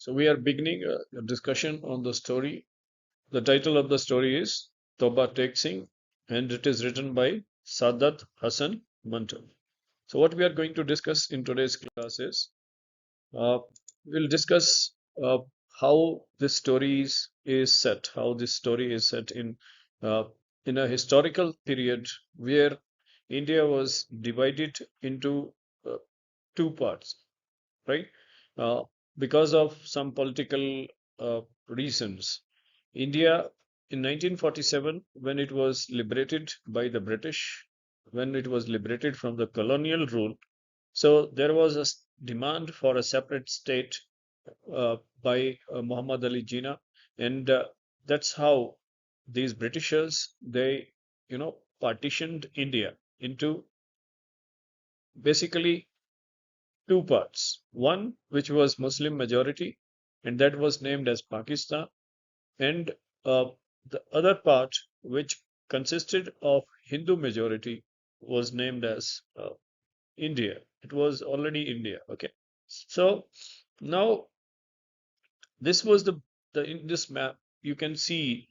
So we are beginning a discussion on the story. The title of the story is Toba Tek Singh, and it is written by Saadat Hasan Manto. So what we are going to discuss in today's class is uh, we'll discuss how this how this story is set uh, in a historical period where India was divided into uh, two parts, right? Uh, because of some political reasons. India in 1947, when it was liberated by the British, when it was liberated from the colonial rule, so there was a demand for a separate state by Muhammad Ali Jinnah, and that's how these Britishers they partitioned India into basically two parts. One, which was Muslim majority, and that was named as Pakistan, and the other part, which consisted of Hindu majority, was named as India. It was already India. Okay. So now this was the in this map you can see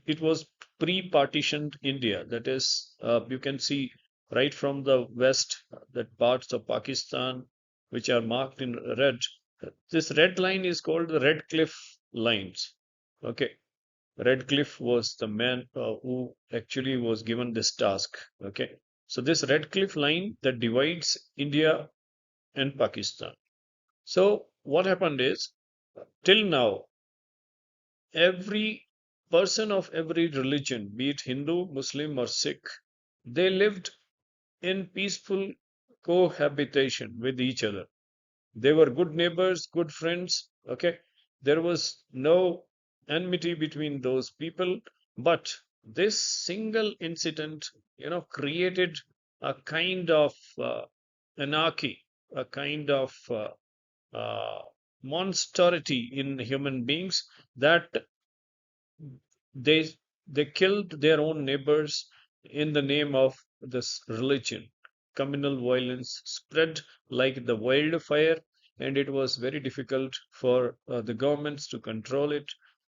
it was pre-partitioned India. That is, you can see right from the west that parts of Pakistan which are marked in red. This red line is called the Red Cliff lines. Okay, Redcliffe was the man who actually was given this task. Okay, so this Redcliffe line that divides India and Pakistan. So what happened is, till now, every person of every religion, be it Hindu, Muslim, or Sikh, they lived in peaceful cohabitation with each other. They were good neighbors, good friends. Okay, there was no enmity between those people, but this single incident, created a kind of anarchy, a kind of uh, monstrosity in human beings, that they they killed their own neighbors in the name of this religion. Communal violence spread like the wildfire, and it was very difficult for the governments to control it.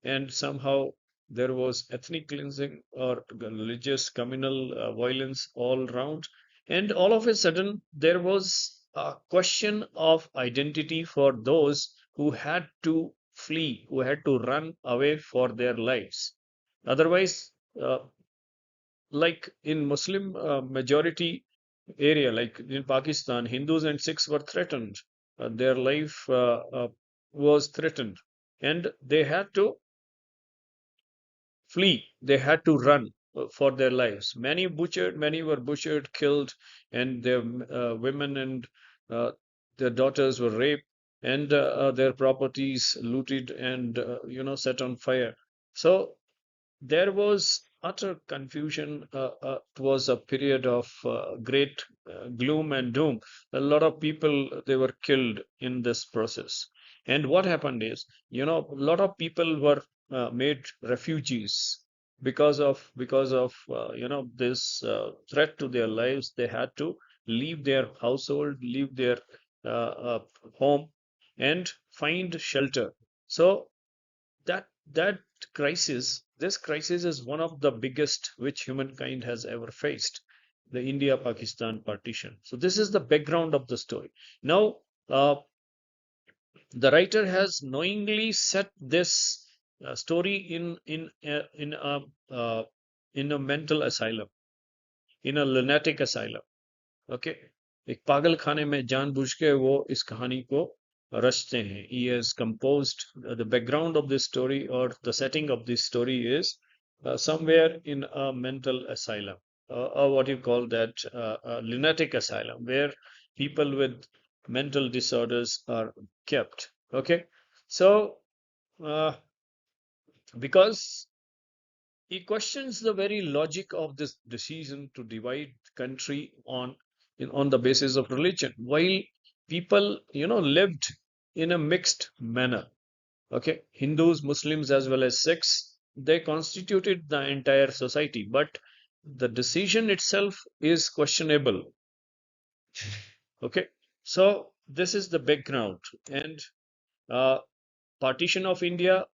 And somehow there was ethnic cleansing or religious communal violence all around. And all of a sudden, there was a question of identity for those who had to flee, who had to run away for their lives. Otherwise, uh, like in Muslim majority area, like in Pakistan, Hindus and Sikhs were threatened. Their life was threatened, and they had to flee. They had to run for their lives. Many were butchered, killed, and their women and uh, their daughters were raped, and their properties looted and set on fire. So there was utter confusion. It was a period of great gloom and doom. A lot of people they were killed in this process. And what happened is, a lot of people were made refugees because of this threat to their lives. They had to leave their household, leave their uh, home, and find shelter. So that this crisis is one of the biggest which humankind has ever faced, the India-Pakistan partition. So this is the background of the story. Now, the writer has knowingly set this story uh, in a mental asylum, in a lunatic asylum. Okay, एक पागल खाने में जानबूझ के वो इस कहानी को रचते हैं. He has composed the background of this story, or the setting of this story is somewhere in a mental asylum, or what you call that, a lunatic asylum, where people with mental disorders are kept. Okay, so uh, because he questions the very logic of this decision to divide country on the basis of religion, while people lived in a mixed manner. Okay, Hindus, Muslims, as well as Sikhs, they constituted the entire society, but the decision itself is questionable. Okay, so this is the background, and uh, partition of India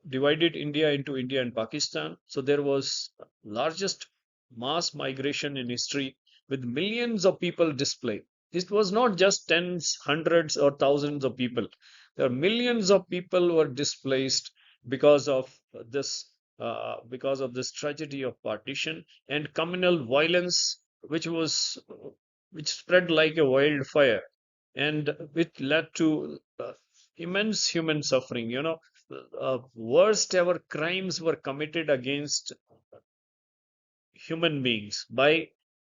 divided India into India and Pakistan. So there was largest mass migration in history with millions of people displaced. It was not just tens, hundreds, or thousands of people. There are millions of people who were displaced because of this tragedy of partition and communal violence, which spread like a wildfire, and which led to immense human suffering. Worst ever crimes were committed against human beings by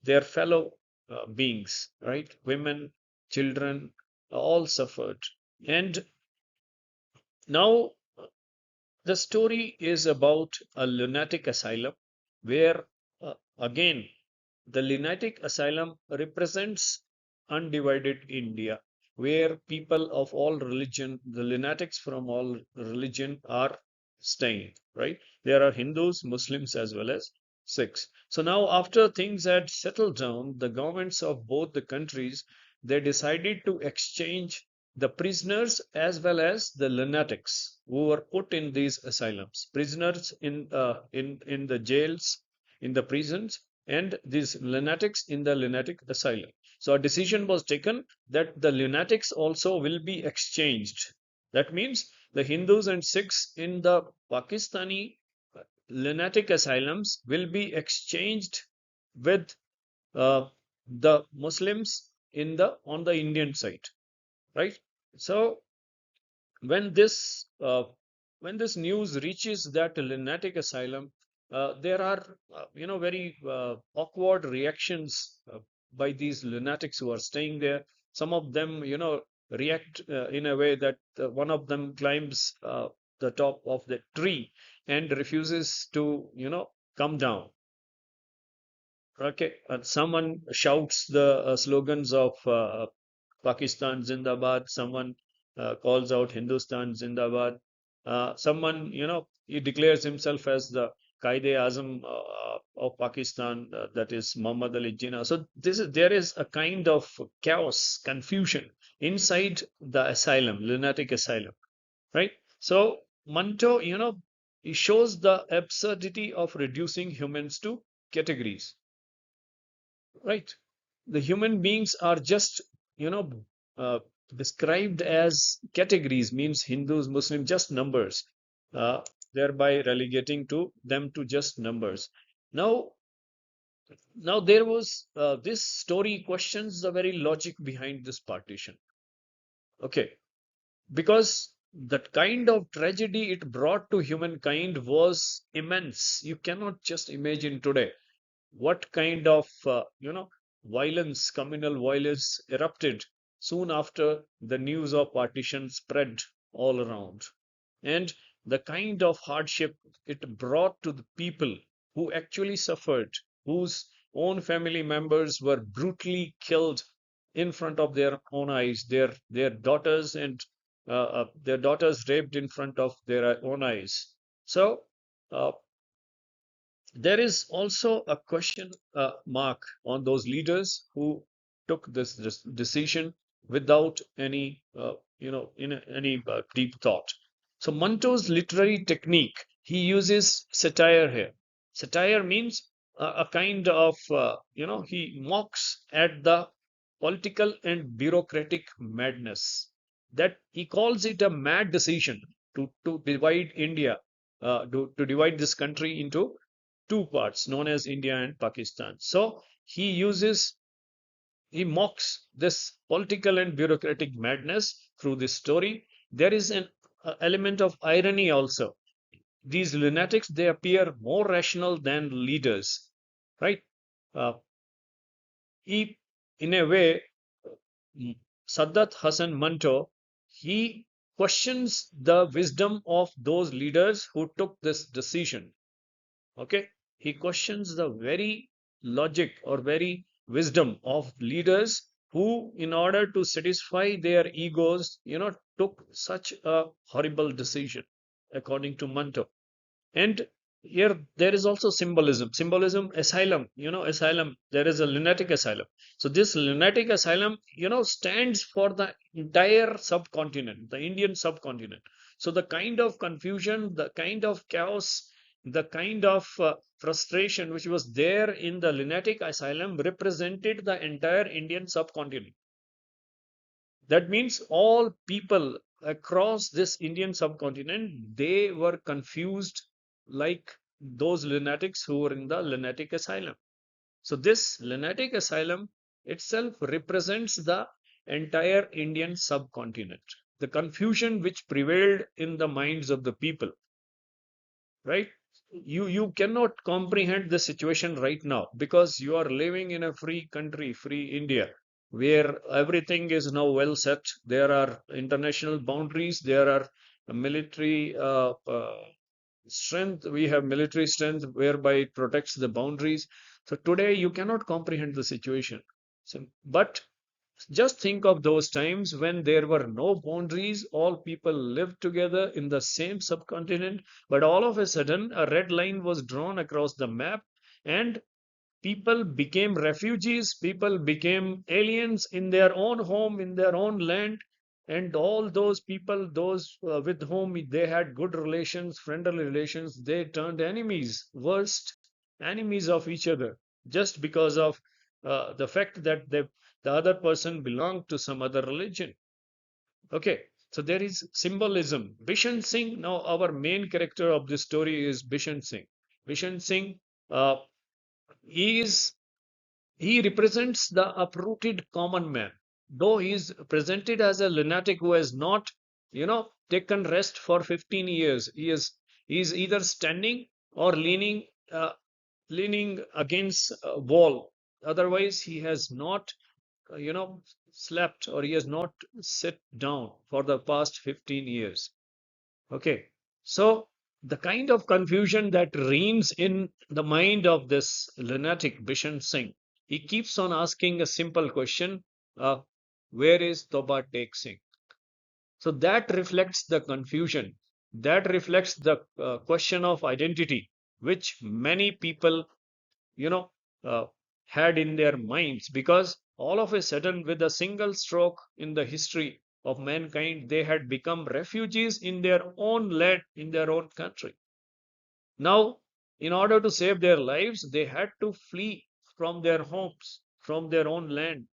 their fellow beings, right? Women, children, all suffered. And now the story is about a lunatic asylum where, again, the lunatic asylum represents undivided India, where people of all religion, the lunatics from all religion are staying, right? There are Hindus, Muslims, as well as Sikhs. So now, after things had settled down, the governments of both the countries, they decided to exchange the prisoners as well as the lunatics who were put in these asylums, prisoners in the jails, in the prisons, and these lunatics in the lunatic asylum. So a decision was taken that the lunatics also will be exchanged. That means the Hindus and Sikhs in the Pakistani lunatic asylums will be exchanged with uh, the Muslims in the on the Indian side, right? So when this uh, when this news reaches that lunatic asylum, there are very awkward reactions by these lunatics who are staying there. Some of them react in a way that one of them climbs the top of the tree and refuses to come down. Okay, and someone shouts the slogans of Pakistan Zindabad. Someone calls out Hindustan Zindabad. Someone, he declares himself as the Qaide Azam of Pakistan, that is Muhammad Ali Jinnah. So there is a kind of chaos, confusion inside the asylum, lunatic asylum, right? So Manto, he shows the absurdity of reducing humans to categories, right? The human beings are just you know uh, described as categories, means Hindus, Muslims, just numbers, uh, thereby relegating to them to just numbers. Now now there was this story questions the very logic behind this partition. Okay, because that kind of tragedy it brought to humankind was immense. You cannot just imagine today what kind of violence, communal violence erupted soon after the news of partition spread all around, and the kind of hardship it brought to the people who actually suffered, whose own family members were brutally killed in front of their own eyes, their daughters and their daughters raped in front of their own eyes. So uh, there is also a question mark on those leaders who took this decision without any, any deep thought. So Manto's literary technique, he uses satire here. Satire means a kind of, he mocks at the political and bureaucratic madness. That he calls it a mad decision to divide India, to divide this country into two parts known as India and Pakistan. So he mocks this political and bureaucratic madness through this story. There is an element of irony also. These lunatics, they appear more rational than leaders, right? Uh, he, in a way, Saadat Hasan Manto, he questions the wisdom of those leaders who took this decision. Okay, he questions the very logic or very wisdom of leaders who, in order to satisfy their egos, took such a horrible decision, according to Manto. And here there is also symbolism, asylum, asylum, there is a lunatic asylum. So this lunatic asylum, stands for the entire subcontinent, the Indian subcontinent. So the kind of confusion, the kind of chaos, the kind of frustration which was there in the lunatic asylum represented the entire Indian subcontinent. That means all people across this Indian subcontinent, they were confused like those lunatics who were in the lunatic asylum. So this lunatic asylum itself represents the entire Indian subcontinent, the confusion which prevailed in the minds of the people, right? You cannot comprehend the situation right now because you are living in a free country, free India, where everything is now well set. There are international boundaries, there are military strength, we have military strength whereby it protects the boundaries. So today you cannot comprehend the situation. So, but just think of those times when there were no boundaries, all people lived together in the same subcontinent, but all of a sudden a red line was drawn across the map, and people became refugees, people became aliens in their own home, in their own land, and all those people, those with whom they had good relations, friendly relations, they turned enemies, worst enemies of each other, just because of the fact that the other person belonged to some other religion. Okay, so there is symbolism. Bishan Singh, now our main character of this story is Bishan Singh. Bishan Singh, uh, he is he represents the uprooted common man, though he is presented as a lunatic who has not, taken rest for 15 years. He is either standing or leaning against a wall. Otherwise, he has not, slept, or he has not sat down for the past 15 years. Okay. So the kind of confusion that reigns in the mind of this lunatic Bishan Singh, he keeps on asking a simple question, uh, where is Toba Tek Singh? So that reflects the confusion. That reflects the question of identity, which many people, you know, uh, had in their minds, because all of a sudden, with a single stroke in the history of mankind, they had become refugees in their own land, in their own country. Now, in order to save their lives, they had to flee from their homes, from their own land.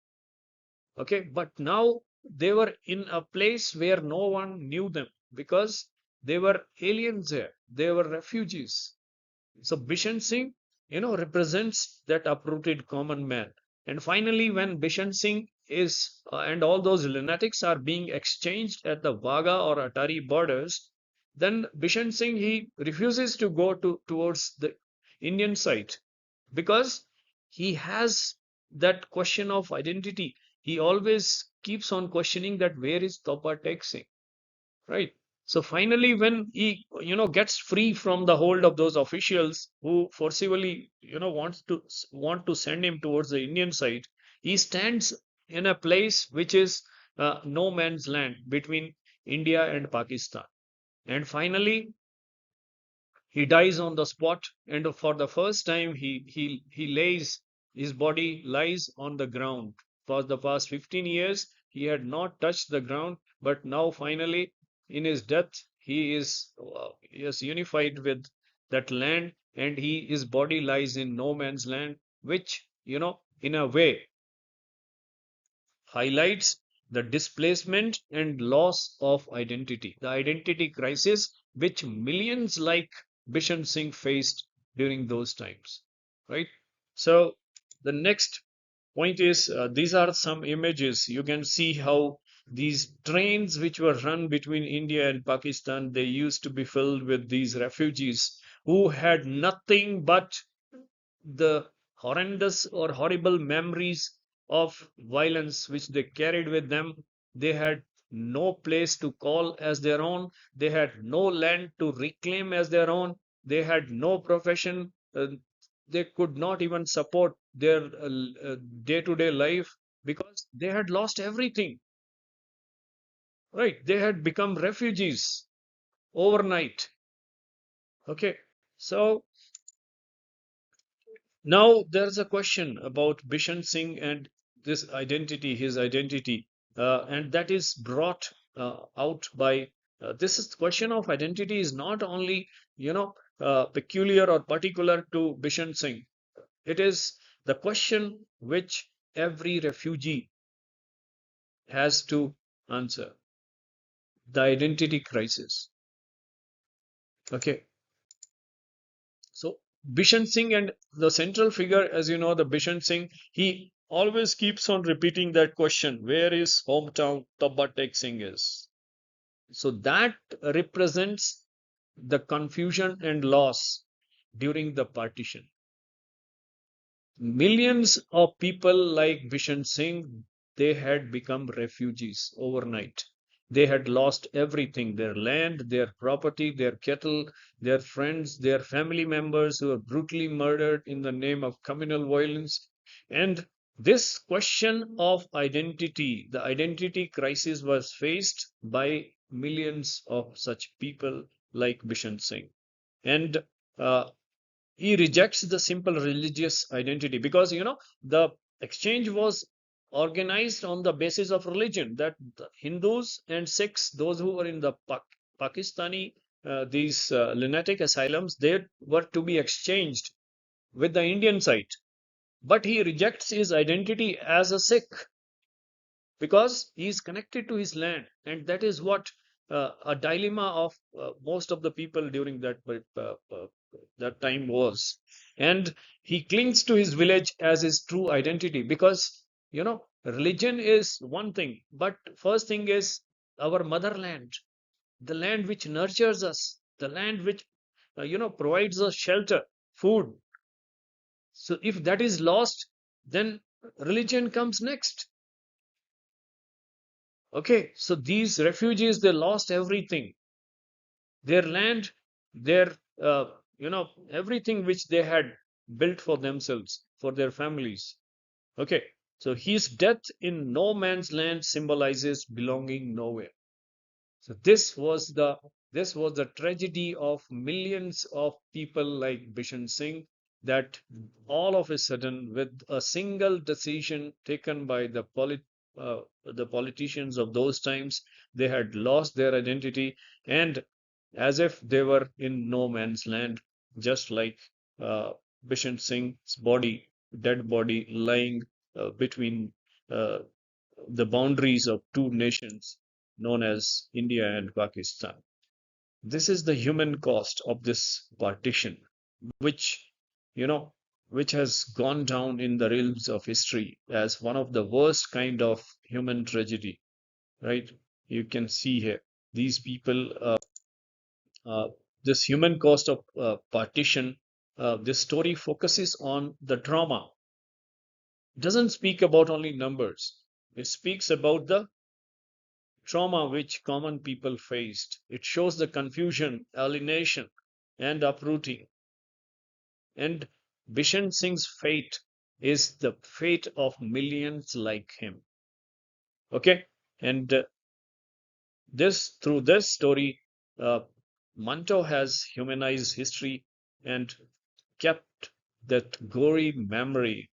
Okay, but now they were in a place where no one knew them because they were aliens here, they were refugees. So Bishan Singh, represents that uprooted common man. And finally, when Bishan Singh is and all those lunatics are being exchanged at the Wagah or Atari borders, then Bishan Singh, he refuses to go towards the Indian side because he has that question of identity. He always keeps on questioning that where is Topa Tek Singh, right? So finally, when he, gets free from the hold of those officials who forcibly, want to send him towards the Indian side, he stands in a place which is no man's land between India and Pakistan. And finally, he dies on the spot, and for the first time, he lays his body lies on the ground. For the past 15 years, he had not touched the ground, but now finally, in his death, he is unified with that land, and his body lies in no man's land, which, in a way highlights the displacement and loss of identity, the identity crisis which millions like Bishan Singh faced during those times, right? So the next point is, these are some images. You can see how these trains which were run between India and Pakistan, they used to be filled with these refugees who had nothing but the horrendous or horrible memories of violence which they carried with them. They had no place to call as their own. They had no land to reclaim as their own. They had no profession. They could not even support their day to day life because they had lost everything, right? They had become refugees overnight. Okay. So now there's a question about Bishan Singh and this identity, his identity, and that is brought out by this is question of identity is not only peculiar or particular to Bishan Singh. It is the question which every refugee has to answer, the identity crisis. Okay, so Bishan Singh and the central figure, as you know, the Bishan Singh, he always keeps on repeating that question: where is hometown Toba Tek Singh is? So that represents the confusion and loss during the partition. Millions of people like Bishan Singh, they had become refugees overnight. They had lost everything, their land, their property, their cattle, their friends, their family members who were brutally murdered in the name of communal violence. And this question of identity, the identity crisis was faced by millions of such people like Bishan Singh. And uh, he rejects the simple religious identity because the exchange was organized on the basis of religion, that the Hindus and Sikhs, those who were in the Pakistani these lunatic asylums, they were to be exchanged with the Indian side, but he rejects his identity as a Sikh because he is connected to his land, and that is what a dilemma of most of the people during that time was. And he clings to his village as his true identity because religion is one thing, but first thing is our motherland, the land which nurtures us, the land which provides us shelter, food. So if that is lost, then religion comes next. Okay, so these refugees, they lost everything, their land, their, everything which they had built for themselves, for their families. Okay, so his death in no man's land symbolizes belonging nowhere. So this was the tragedy of millions of people like Bishan Singh, that all of a sudden, with a single decision taken by the politicians of those times, they had lost their identity, and as if they were in no man's land, just like uh, Bishan Singh's dead body, lying between uh, the boundaries of two nations known as India and Pakistan. This is the human cost of this partition, which, you know, which has gone down in the realms of history as one of the worst kind of human tragedy, right? You can see here these people, uh, this human cost of partition. This story focuses on the trauma. It doesn't speak about only numbers. It speaks about the trauma which common people faced. It shows the confusion, alienation, and uprooting. And Bishan Singh's fate is the fate of millions like him. Okay, and this through this story, uh, Manto has humanized history and kept that gory memory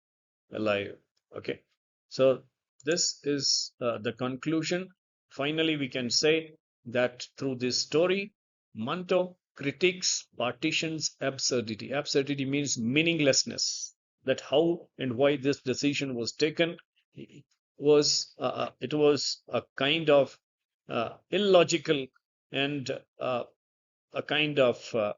alive. Okay, so this is the conclusion. Finally, we can say that through this story, Manto critiques partition's absurdity. Absurdity means meaninglessness. That how and why this decision was taken was it was a kind of illogical and a kind of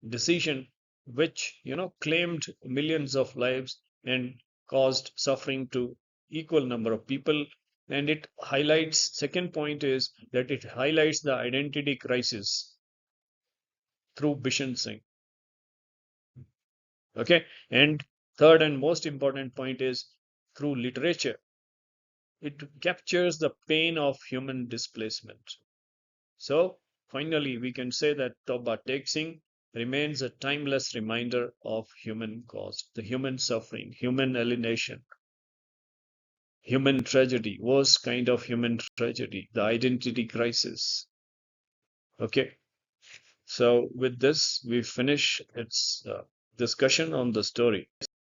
decision which claimed millions of lives and caused suffering to equal number of people. And it highlights, second point is that it highlights the identity crisis through Bishan Singh. Okay, and third and most important point is through literature, it captures the pain of human displacement. So finally, we can say that Toba Tek Singh remains a timeless reminder of human cost, the human suffering, human alienation, human tragedy, worst kind of human tragedy, the identity crisis. Okay. So, with this, we finish its discussion on the story.